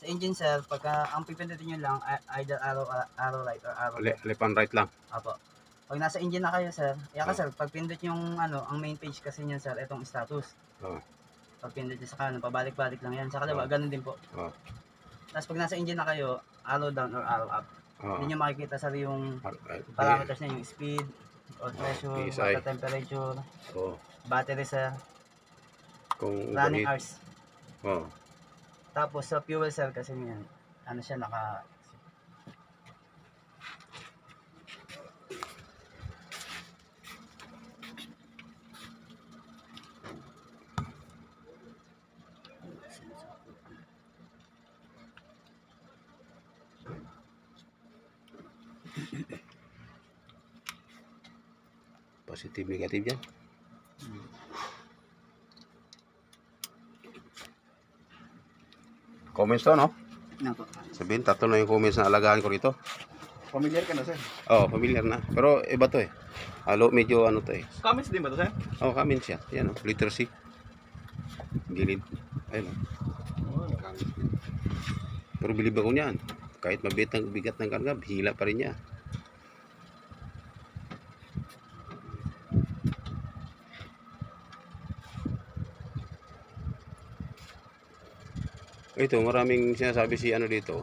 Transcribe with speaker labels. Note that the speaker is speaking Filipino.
Speaker 1: Sa engine sir, pagka ang pipindutin nyo lang either arrow right or arrow left.
Speaker 2: Left and right lang.
Speaker 1: Apo. Pag nasa engine na kayo sir,
Speaker 2: Oh.
Speaker 1: sir, pag pindot yung ang main page kasi niyan sir, itong status.
Speaker 2: Oh.
Speaker 1: Pag pindot nyo sa kanan, pabalik-balik lang yan. Sa kaliwa, ganun din po.
Speaker 2: Oh.
Speaker 1: Tapos pag nasa engine na kayo, arrow down or arrow up.
Speaker 2: Oh.
Speaker 1: Hindi nyo makikita sir yung parameters niya, yung speed, oil pressure, water temperature, battery sir,
Speaker 2: kung
Speaker 1: running hours.
Speaker 2: Oh.
Speaker 1: Tapos sa fuel cell kasi niyan, ano siya naka
Speaker 2: positive negative yan. Comments to, no?
Speaker 1: Nako.
Speaker 2: Sabihin, tatlo na yung comments na alagaan ko rito.
Speaker 3: Familiar ka na, sir?
Speaker 2: Oo, familiar na. Pero iba to eh. Halo, medyo ano to eh.
Speaker 3: Comments din ba to, sir?
Speaker 2: Oo, comments yan. Yan o, letter C. Gilid. Ayun o. Pero bilib ako niyan. Kahit bigat ng karga, hila pa rin niya. Ito, maraming sinasabi si ano dito.